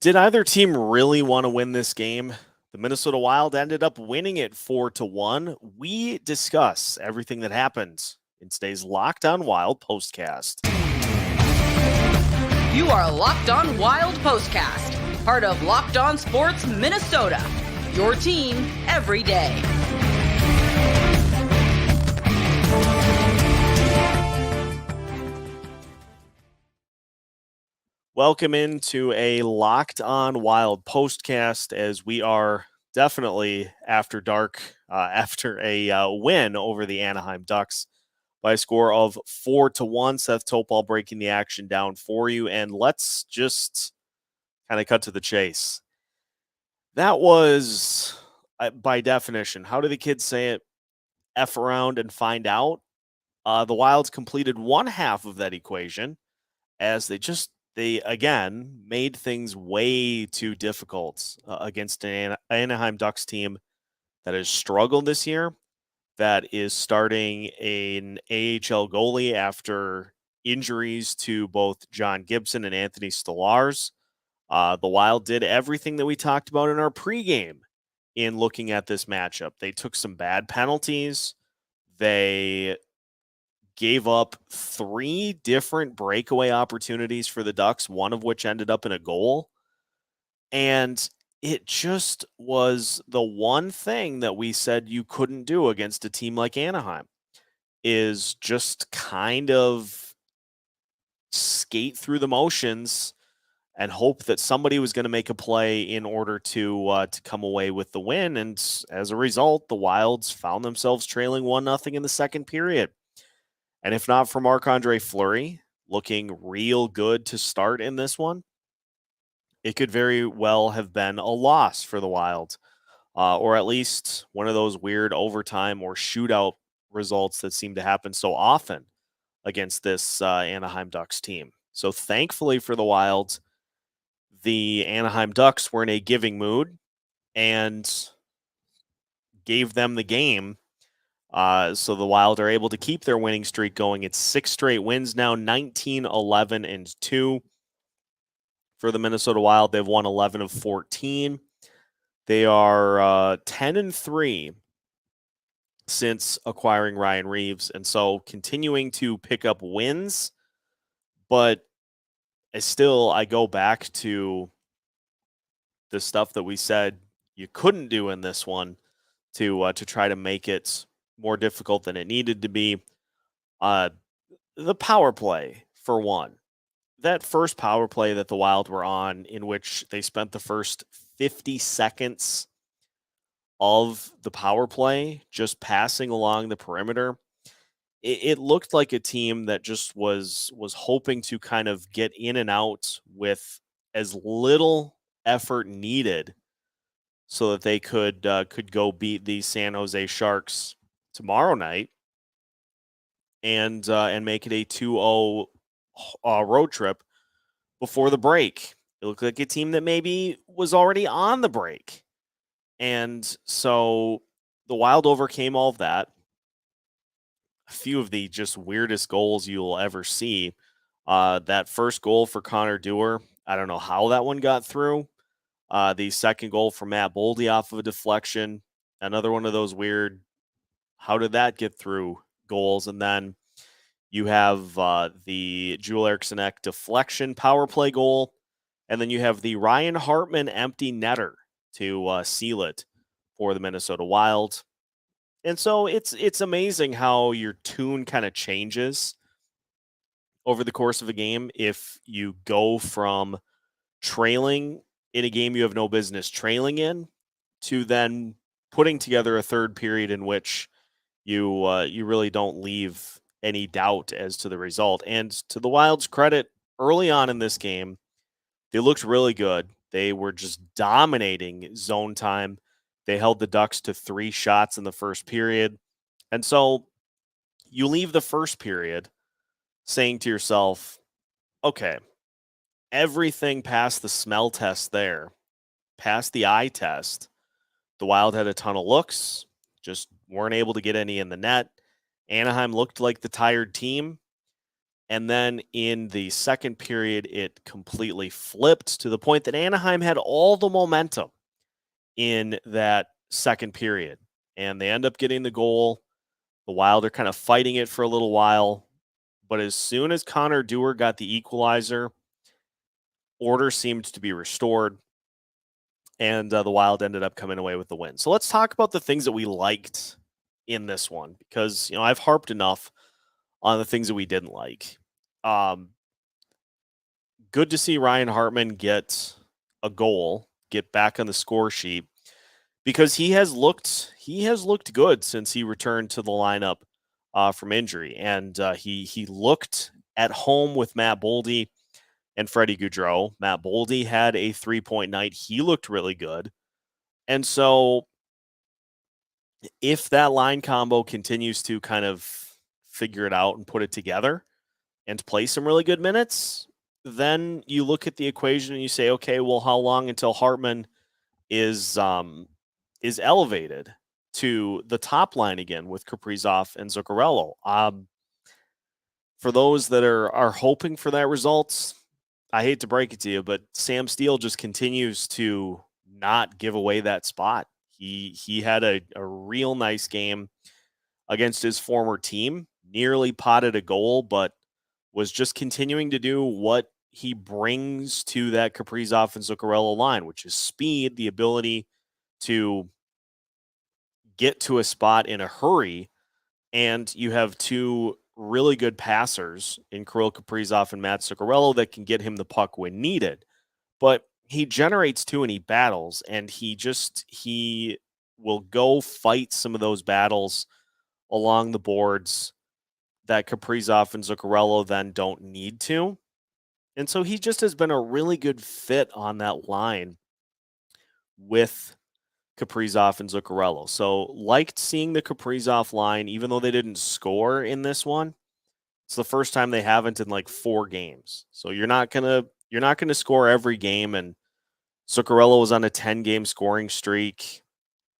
Did either team really want to win this game? The Minnesota Wild ended up winning it 4-1. We discuss everything that happened in today's Locked On Wild postcast. You are Locked On Wild postcast, part of Locked On Sports Minnesota. Your team every day. Welcome into a Locked On Wild postcast, as we are definitely after dark after a win over the Anaheim Ducks by a score of 4-1. Seth Topal breaking the action down for you, and let's just kind of cut to the chase. That was, by definition, how do the kids say it? F around and find out. The Wilds completed one half of that equation as they again made things way too difficult against an Anaheim Ducks team that has struggled this year, that is starting an AHL goalie after injuries to both John Gibson and Anthony Stolarz. The Wild did everything that we talked about in our pregame in looking at this matchup. They took some bad penalties. They gave up 3 different breakaway opportunities for the Ducks, one of which ended up in a goal. And it just was the one thing that we said you couldn't do against a team like Anaheim, is just kind of skate through the motions and hope that somebody was going to make a play in order to come away with the win. And as a result, the Wilds found themselves trailing 1-0 in the second period. And if not for Marc-Andre Fleury looking real good to start in this one, it could very well have been a loss for the Wild, or at least one of those weird overtime or shootout results that seem to happen so often against this Anaheim Ducks team. So thankfully for the Wild, the Anaheim Ducks were in a giving mood and gave them the game. So the Wild are able to keep their winning streak going. It's 6 straight wins now, 19-11-2 for the Minnesota Wild. They've won 11 of 14. They are 10-3 since acquiring Ryan Reeves, and so continuing to pick up wins. But I go back to the stuff that we said you couldn't do in this one to try to make it more difficult than it needed to be. The power play, for one. That first power play that the Wild were on, in which they spent the first 50 seconds of the power play just passing along the perimeter, it looked like a team that just was hoping to kind of get in and out with as little effort needed so that they could go beat the San Jose Sharks tomorrow night and make it a 2-0 road trip before the break. It looked like a team that maybe was already on the break. And so the Wild overcame all of that. A few of the just weirdest goals you'll ever see. That first goal for Connor Dewar, I don't know how that one got through. The second goal for Matt Boldy off of a deflection, another one of those weird, how did that get through goals? And then you have the Joel Eriksson deflection power play goal, and then you have the Ryan Hartman empty netter to seal it for the Minnesota Wild. And so it's amazing how your tune kind of changes over the course of a game if you go from trailing in a game you have no business trailing in to then putting together a third period in which you really don't leave any doubt as to the result. And to the Wild's credit, early on in this game, they looked really good. They were just dominating zone time. They held the Ducks to 3 shots in the first period. And so you leave the first period saying to yourself, okay, everything past the smell test there, past the eye test, the Wild had a ton of looks, just weren't able to get any in the net. Anaheim looked like the tired team. And then in the second period, it completely flipped to the point that Anaheim had all the momentum in that second period. And they end up getting the goal. The Wild are kind of fighting it for a little while. But as soon as Connor Dewar got the equalizer, order seemed to be restored. And the Wild ended up coming away with the win. So let's talk about the things that we liked in this one. Because, I've harped enough on the things that we didn't like. Good to see Ryan Hartman get a goal, get back on the score sheet, because he has looked good since he returned to the lineup from injury, and he looked at home with Matt Boldy and Freddie Gaudreau. Matt Boldy had a 3-point night. He looked really good, and so if that line combo continues to kind of figure it out and put it together and play some really good minutes, then you look at the equation and you say, okay, well, how long until Hartman is elevated to the top line again with Kaprizov and Zuccarello? For those that are hoping for that result, I hate to break it to you, but Sam Steele just continues to not give away that spot. He had a real nice game against his former team, nearly potted a goal, but was just continuing to do what he brings to that Kaprizov and Zuccarello line, which is speed, the ability to get to a spot in a hurry. And you have two really good passers in Kirill Kaprizov and Matt Zuccarello that can get him the puck when needed. But he generates too many battles, and he will go fight some of those battles along the boards that Kaprizov and Zuccarello then don't need to. And so he just has been a really good fit on that line with Kaprizov and Zuccarello. So liked seeing the Kaprizov line, even though they didn't score in this one. It's the first time they haven't in like 4 games. So you're not gonna score every game. And Zuccarello was on a 10-game scoring streak.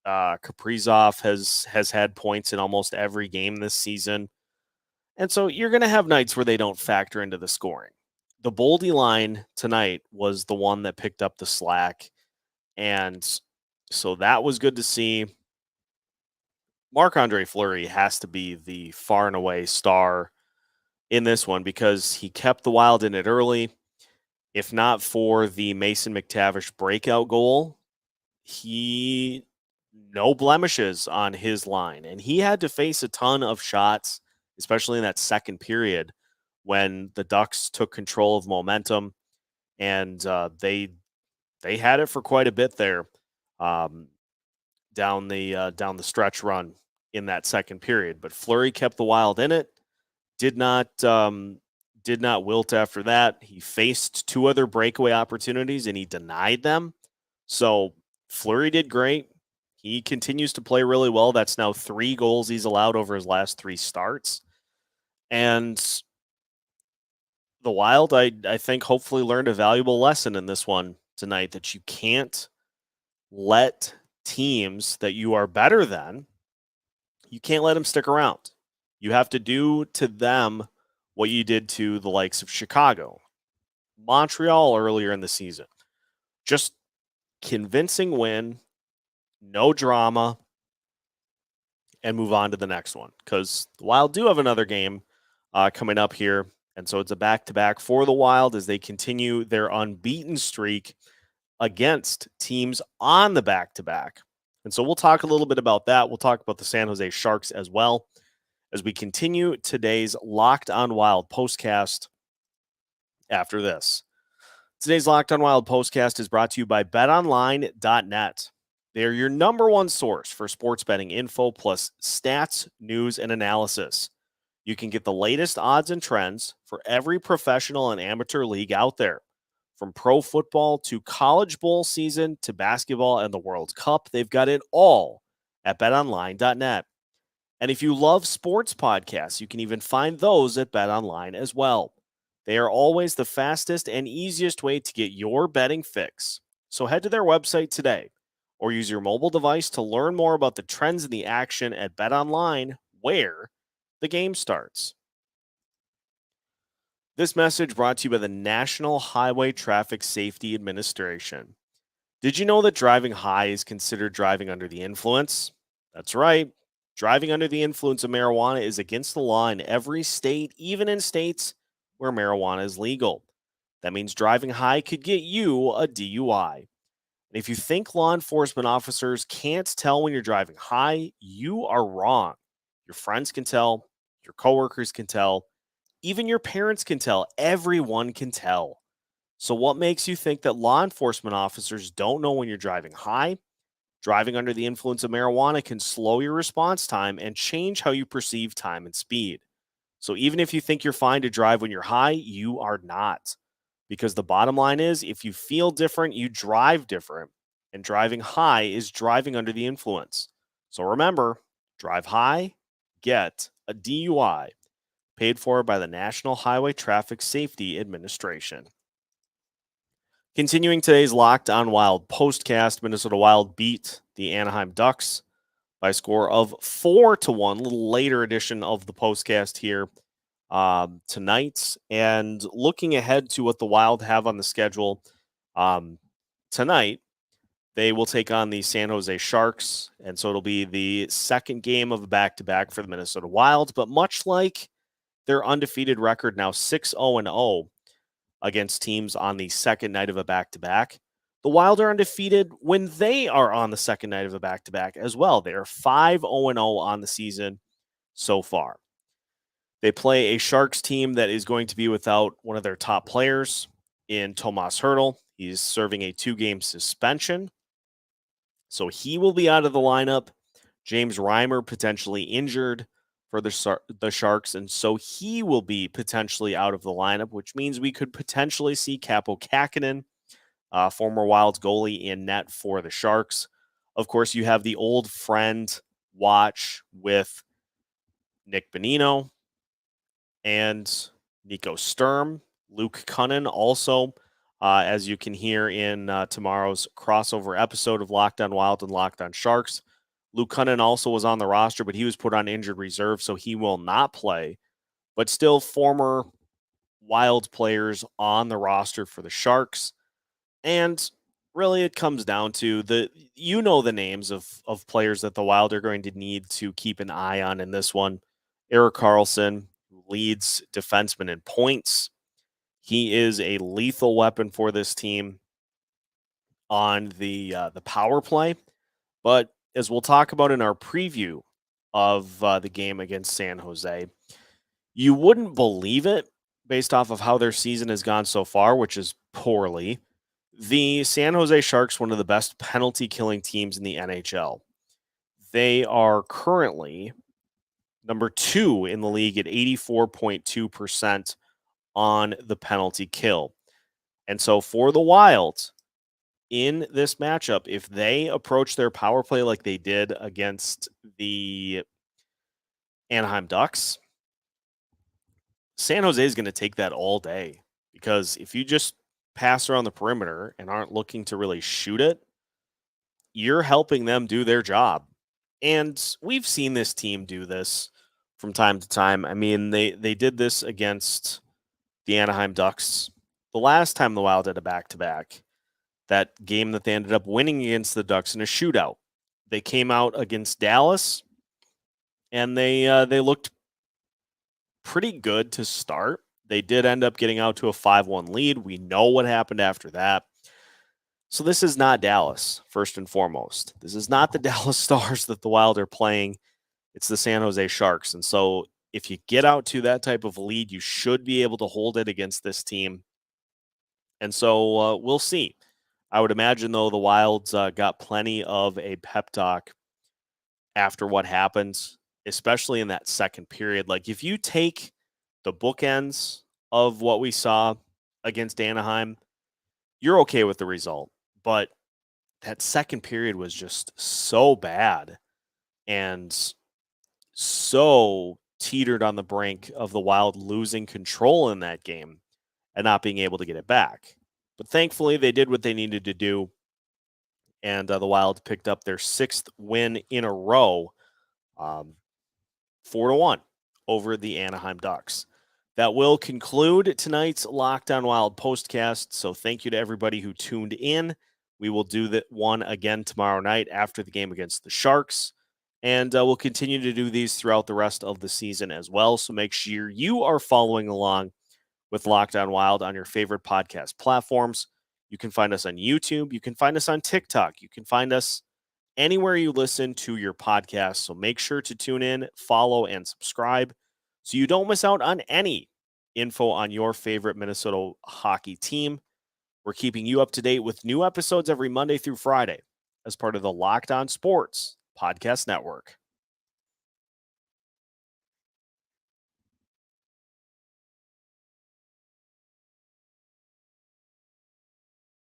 Kaprizov has had points in almost every game this season. And so you're going to have nights where they don't factor into the scoring. The Boldy line tonight was the one that picked up the slack. And so that was good to see. Marc-Andre Fleury has to be the far and away star in this one because he kept the Wild in it early. If not for the Mason McTavish breakout goal, no blemishes on his line. And he had to face a ton of shots, especially in that second period when the Ducks took control of momentum, and they had it for quite a bit there down the stretch run in that second period. But Fleury kept the Wild in it. Did not wilt after that. He faced 2 other breakaway opportunities and he denied them. So Fleury did great. He continues to play really well. That's now 3 goals he's allowed over his last 3 starts. And the Wild, I think, hopefully learned a valuable lesson in this one tonight, that you can't let teams that you are better than, you can't let them stick around. You have to do to them what you did to the likes of Chicago, Montreal earlier in the season. Just convincing win, no drama, and move on to the next one. Because the Wild do have another game coming up here. And so it's a back-to-back for the Wild as they continue their unbeaten streak against teams on the back-to-back. And so we'll talk a little bit about that. We'll talk about the San Jose Sharks as well as we continue today's Locked on Wild postcast after this. Today's Locked on Wild postcast is brought to you by betonline.net. They are your number one source for sports betting info plus stats, news, and analysis. You can get the latest odds and trends for every professional and amateur league out there. From pro football to college bowl season to basketball and the World Cup, they've got it all at betonline.net. And if you love sports podcasts, you can even find those at BetOnline as well. They are always the fastest and easiest way to get your betting fix. So head to their website today or use your mobile device to learn more about the trends in the action at BetOnline, where the game starts. This message brought to you by the National Highway Traffic Safety Administration. Did you know that driving high is considered driving under the influence? That's right. Driving under the influence of marijuana is against the law in every state, even in states where marijuana is legal. That means driving high could get you a DUI. And if you think law enforcement officers can't tell when you're driving high, you are wrong. Your friends can tell, your coworkers can tell, even your parents can tell. Everyone can tell. So, what makes you think that law enforcement officers don't know when you're driving high? Driving under the influence of marijuana can slow your response time and change how you perceive time and speed. So, even if you think you're fine to drive when you're high, you are not. Because the bottom line is, if you feel different, you drive different. And driving high is driving under the influence. So, remember, drive high, get a DUI, paid for by the National Highway Traffic Safety Administration. Continuing today's Locked on Wild postcast, Minnesota Wild beat the Anaheim Ducks by a score of 4-1. A little later edition of the postcast here tonight. And looking ahead to what the Wild have on the schedule tonight, they will take on the San Jose Sharks. And so it'll be the second game of a back-to-back for the Minnesota Wild. But much like their undefeated record, now 6-0-0, against teams on the second night of a back-to-back, the Wild are undefeated when they are on the second night of a back-to-back as well. They are 5-0-0 on the season so far. They play a Sharks team that is going to be without one of their top players in Tomas Hertl. He's serving a 2-game suspension, so he will be out of the lineup. James Reimer potentially injured for the Sharks, and so he will be potentially out of the lineup, which means we could potentially see Kaapo Kähkönen, former Wilds goalie, in net for the Sharks. Of course, you have the old friend watch with Nick Bonino and Nico Sturm. Luke Kunin also, as you can hear in tomorrow's crossover episode of Locked on Wild and Locked on Sharks. Luke Kunin also was on the roster, but he was put on injured reserve, so he will not play. But still, former Wild players on the roster for the Sharks. And really, it comes down to the names of players that the Wild are going to need to keep an eye on in this one. Erik Karlsson leads defensemen in points. He is a lethal weapon for this team on the power play. But as we'll talk about in our preview of the game against San Jose, you wouldn't believe it based off of how their season has gone so far, which is poorly. The San Jose Sharks, one of the best penalty-killing teams in the NHL. They are currently number 2 in the league at 84.2% on the penalty kill. And so for the Wild, in this matchup, if they approach their power play like they did against the Anaheim Ducks, San Jose is going to take that all day, because if you just pass around the perimeter and aren't looking to really shoot it, you're helping them do their job. And we've seen this team do this from time to time. I mean, they did this against the Anaheim Ducks the last time the Wild did a back-to-back. That game that they ended up winning against the Ducks in a shootout. They came out against Dallas, and they looked pretty good to start. They did end up getting out to a 5-1 lead. We know what happened after that. So this is not Dallas, first and foremost. This is not the Dallas Stars that the Wild are playing. It's the San Jose Sharks. And so if you get out to that type of lead, you should be able to hold it against this team. And so we'll see. I would imagine, though, the Wilds got plenty of a pep talk after what happened, especially in that second period. Like, if you take the bookends of what we saw against Anaheim, you're okay with the result. But that second period was just so bad and so teetered on the brink of the Wild losing control in that game and not being able to get it back. But thankfully, they did what they needed to do, and the Wild picked up their 6th win in a row, 4-1 over the Anaheim Ducks. That will conclude tonight's Locked On Wild postcast. So thank you to everybody who tuned in. We will do that one again tomorrow night after the game against the Sharks. And we'll continue to do these throughout the rest of the season as well. So make sure you are following along with Locked On Wild on your favorite podcast platforms. You can find us on YouTube. You can find us on TikTok. You can find us anywhere you listen to your podcast. So make sure to tune in, follow, and subscribe so you don't miss out on any info on your favorite Minnesota hockey team. We're keeping you up to date with new episodes every Monday through Friday as part of the Locked On Sports Podcast Network.